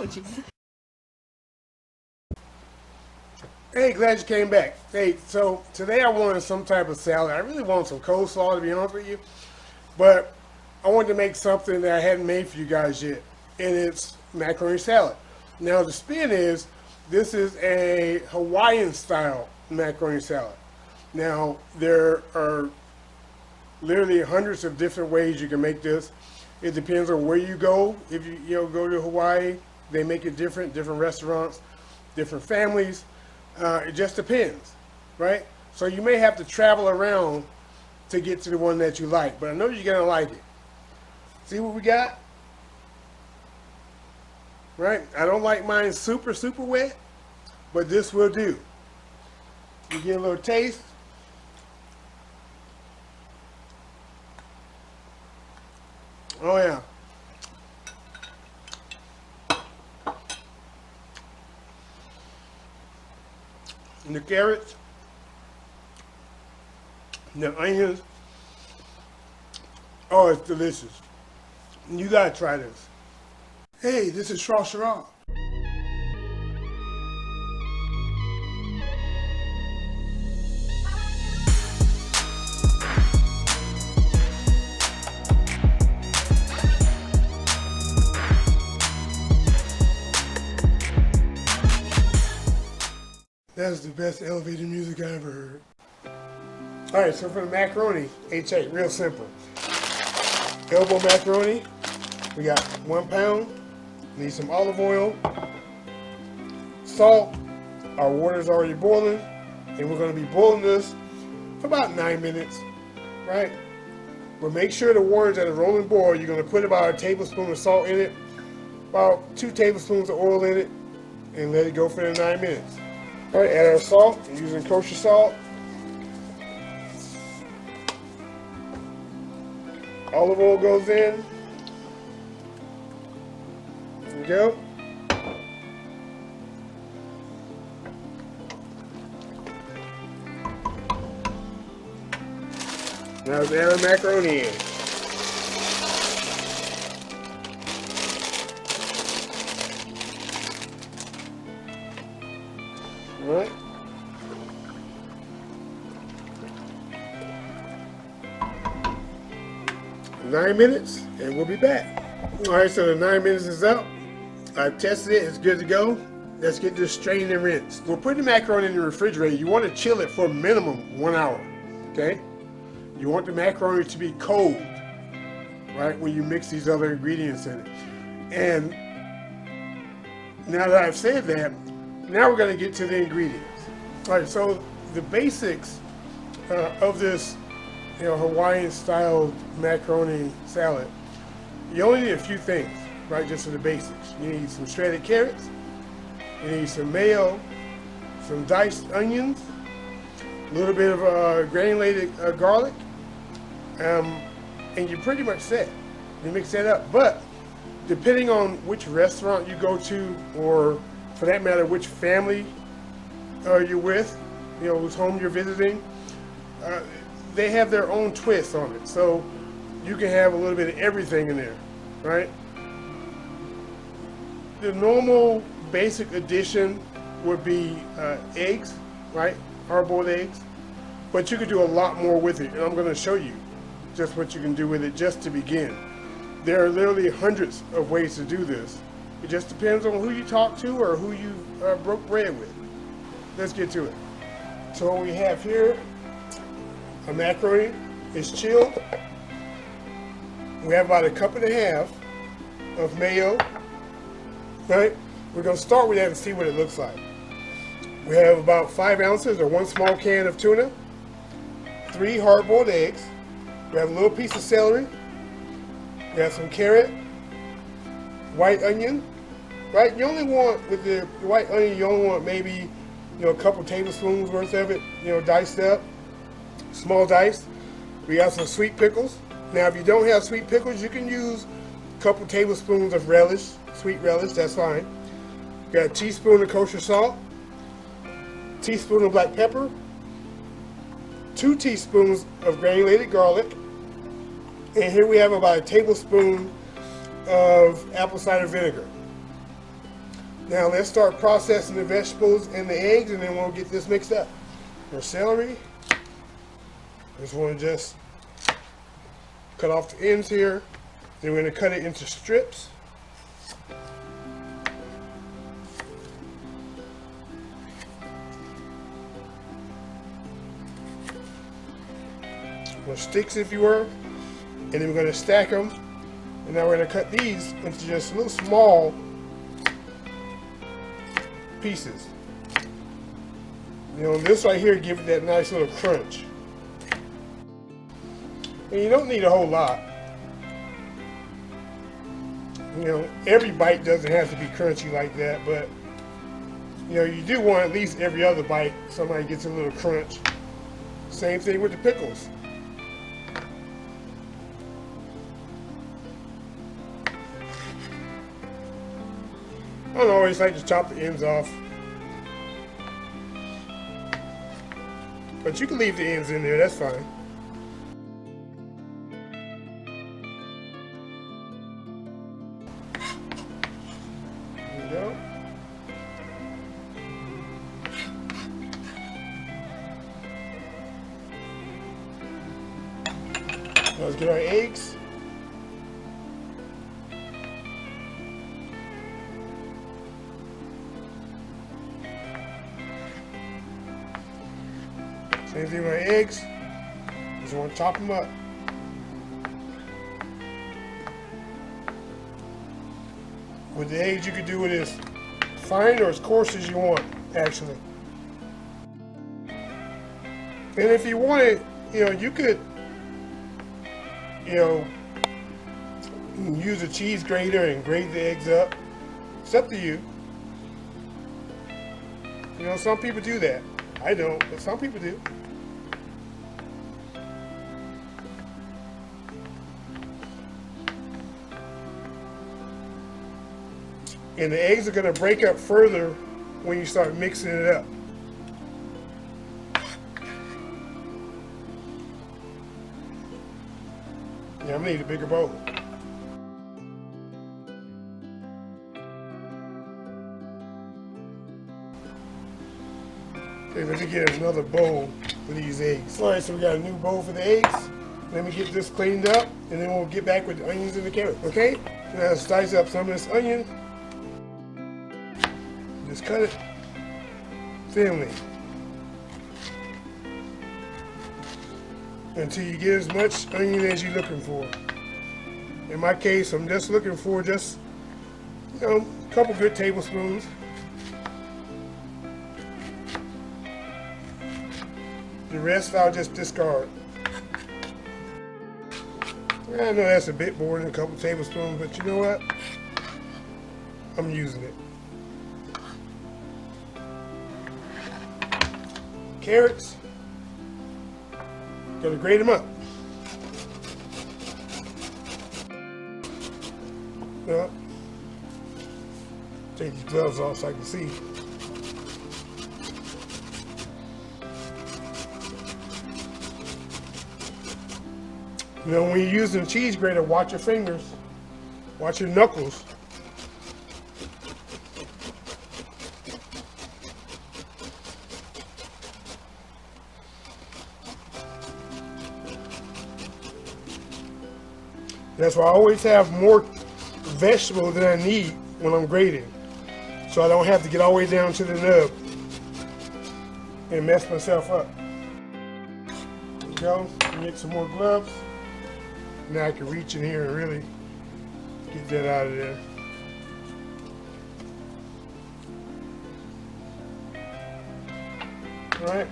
with you. Hey, glad you came back. Hey, so today I wanted some type of salad. I really want some coleslaw, to be honest with you, but I wanted to make something that I hadn't made for you guys yet, and it's macaroni salad. Now the spin is, this is a Hawaiian style macaroni salad. Now there are literally hundreds of different ways you can make this. It depends on where you go. If you go to Hawaii, they make it different restaurants, different families. It just depends, right? So you may have to travel around to get to the one that you like, but I know you're gonna like it. See what we got? Right? I don't like mine super wet, but this will do. You get a little taste. Oh yeah. And the carrots, the onions, oh, it's delicious. You gotta try this. Hey, this is Shrashira. That's the best elevator music I ever heard. Alright, so for the macaroni, HA, real simple. Elbow macaroni, we got 1 pound. Need some olive oil, salt. Our water's already boiling, and we're going to be boiling this for about 9 minutes, right? But make sure the water's at a rolling boil. You're going to put about a tablespoon of salt in it, about 2 tablespoons of oil in it, and let it go for the 9 minutes. All right, add our salt. I'm using kosher salt. Olive oil goes in. There we go. Now let's add our macaroni in. All right. Nine minutes, and we'll be back. All right, so the 9 minutes is up. I've tested it, it's good to go. Let's get this strained and rinsed. We'll put the macaroni in the refrigerator. You want to chill it for minimum 1 hour, okay? You want the macaroni to be cold, right, when you mix these other ingredients in it. And now that I've said that, now we're going to get to the ingredients. All right, so the basics of this Hawaiian style macaroni salad, you only need a few things, right, just for the basics. You need some shredded carrots, you need some mayo, some diced onions, a little bit of granulated garlic, and you're pretty much set. You mix that up, but depending on which restaurant you go to, or for that matter, which family you're with, whose home you're visiting, they have their own twist on it. So you can have a little bit of everything in there, right? The normal basic addition would be eggs, right? Hard-boiled eggs. But you could do a lot more with it, and I'm going to show you just what you can do with it just to begin. There are literally hundreds of ways to do this. It just depends on who you talk to or who you broke bread with. Let's get to it. So what we have here, a macaroni is chilled. We have about 1.5 cups of mayo, right? We're going to start with that and see what it looks like. We have about 5 ounces or 1 small can of tuna, 3 hard-boiled eggs. We have a little piece of celery. We have some carrot, white onion, right? You only want, with the white onion, you only want maybe, a couple tablespoons worth of it, diced up, small diced. We got some sweet pickles. Now, if you don't have sweet pickles, you can use a couple tablespoons of relish, sweet relish, that's fine. We got a teaspoon of kosher salt, teaspoon of black pepper, 2 teaspoons of granulated garlic, and here we have about a tablespoon of apple cider vinegar. Now let's start processing the vegetables and the eggs, and then we'll get this mixed up. Our celery. Just want to just cut off the ends here. Then we're going to cut it into strips. Or sticks, if you were. And then we're going to stack them. And now we're going to cut these into just little small pieces. You know, this right here gives it that nice little crunch. And you don't need a whole lot. You know, every bite doesn't have to be crunchy like that, but you know, you do want at least every other bite somebody gets a little crunch. Same thing with the pickles. I don't always like to chop the ends off, but you can leave the ends in there, that's fine. There you go. Now let's get our eggs. Same thing with my eggs. Just want to chop them up. With the eggs, you can do it as fine or as coarse as you want, actually. And if you want it, you know, you could, you know, use a cheese grater and grate the eggs up. It's up to you. You know, some people do that. I don't, but some people do. And the eggs are going to break up further when you start mixing it up. Yeah, I'm going to need a bigger bowl. Okay, let me get another bowl for these eggs. All right, so we got a new bowl for the eggs. Let me get this cleaned up, and then we'll get back with the onions and the carrots, okay? Now let's slice up some of this onion. Just cut it thinly until you get as much onion as you're looking for. In my case, I'm just looking for just, you know, a couple good tablespoons. The rest I'll just discard. I know that's a bit more than a couple tablespoons, but you know what? I'm using it. Carrots, gotta grate them up. Yeah. Take these gloves off so I can see. You know, when you're using a cheese grater, watch your fingers, watch your knuckles. That's why I always have more vegetables than I need when I'm grating, so I don't have to get all the way down to the nub and mess myself up. There we go. Get some more gloves. Now I can reach in here and really get that out of there. All right.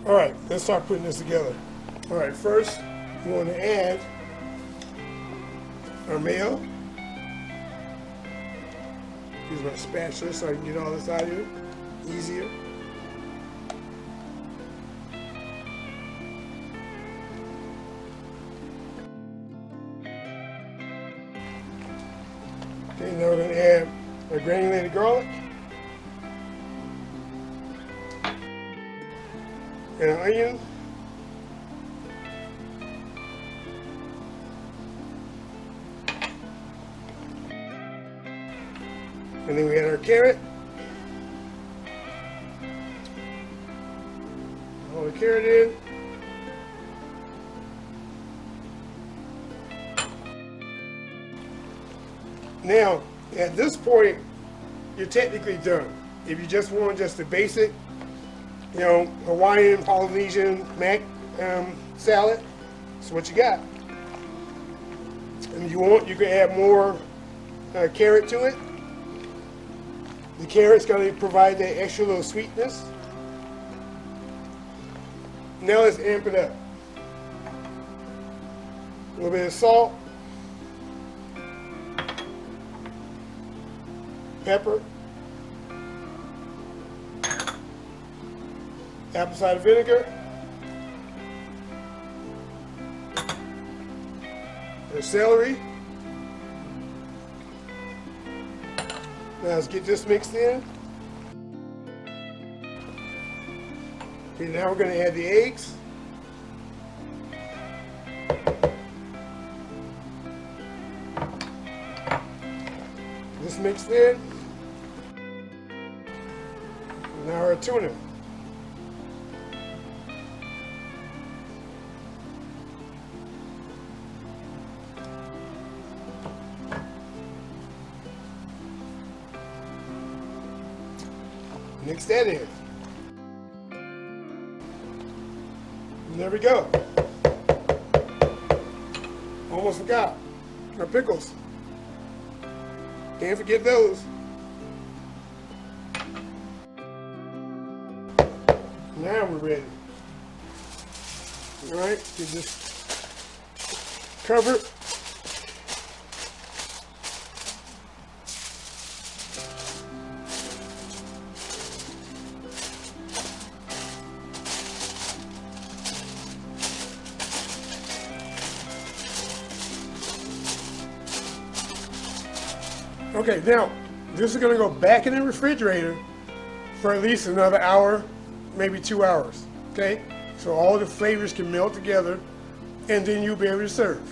All right, let's start putting this together. All right, first we want to add our mayo. Use my spatula so I can get all this out of here easier. Okay, now we're going to add our granulated garlic and our onion. And then we add our carrot. All the carrot in. Now, at this point, you're technically done. If you just want just the basic, you know, Hawaiian, Polynesian, mac salad, that's what you got. And if you want, you can add more carrot to it. The carrot's going to provide that extra little sweetness. Now let's amp it up. A little bit of salt, pepper, apple cider vinegar, and celery. Now let's get this mixed in. Okay, now we're going to add the eggs. This mixed in. Now our tuna. Mix that in. And there we go. Almost forgot our pickles. Can't forget those. Now we're ready. All right, you just cover it. Okay, now this is going to go back in the refrigerator for at least another hour, maybe 2 hours. Okay, so all the flavors can melt together, and then you'll be able to serve.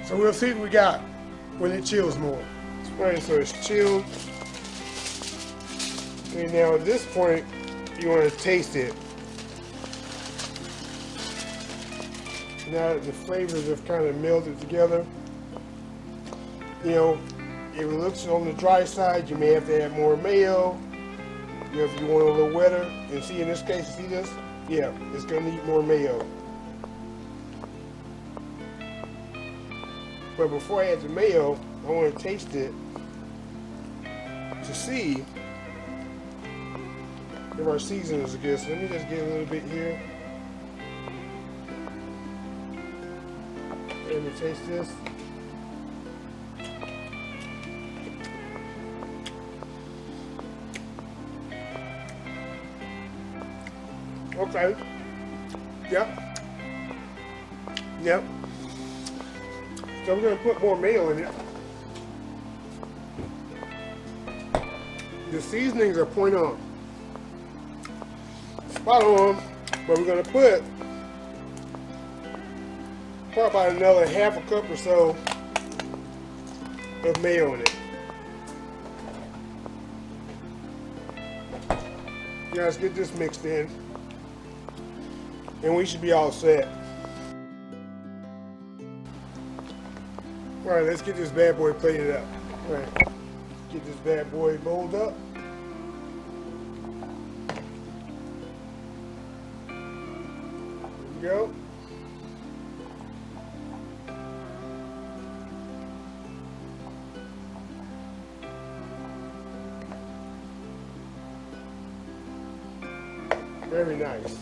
So we'll see what we got when it chills more. All right, so it's chilled. And now at this point, you want to taste it. Now that the flavors have kind of melted together, you know, if it looks on the dry side, you may have to add more mayo. You know, if you want it a little wetter. And see, in this case, see this? Yeah, it's going to need more mayo. But before I add the mayo, I want to taste it to see if our seasoning is good. So let me just get a little bit here. Let me taste this. Okay. Yep. Yep. So we're going to put more mayo in it. The seasonings are point on. Spot on, but we're going to put probably about another half a cup or so of mayo in it. Yeah, let's get this mixed in. And we should be all set. All right, let's get this bad boy plated up. All right, get this bad boy bowled up. There we go. Very nice.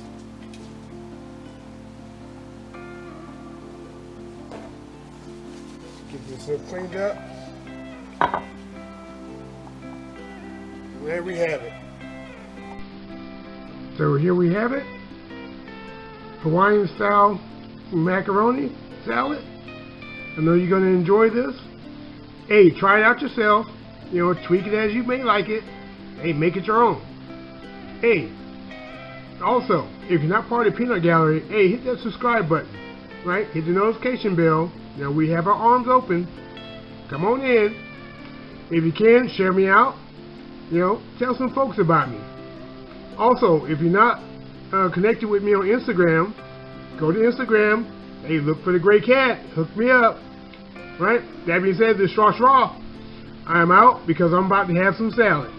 Get this cleaned up. there we have it. So here we have it. Hawaiian style macaroni salad. I know you're going to enjoy this. Hey, try it out yourself. You know, tweak it as you may like it. Hey, make it your own. Hey, also, if you're not part of the Peanut Gallery, hey, hit that subscribe button, right? Hit the notification bell. Now, we have our arms open. Come on in. If you can, share me out. You know, tell some folks about me. Also, if you're not connected with me on Instagram, go to Instagram. Hey, look for the gray cat. Hook me up. Right? That being said, this Shrashira, I'm out because I'm about to have some salad.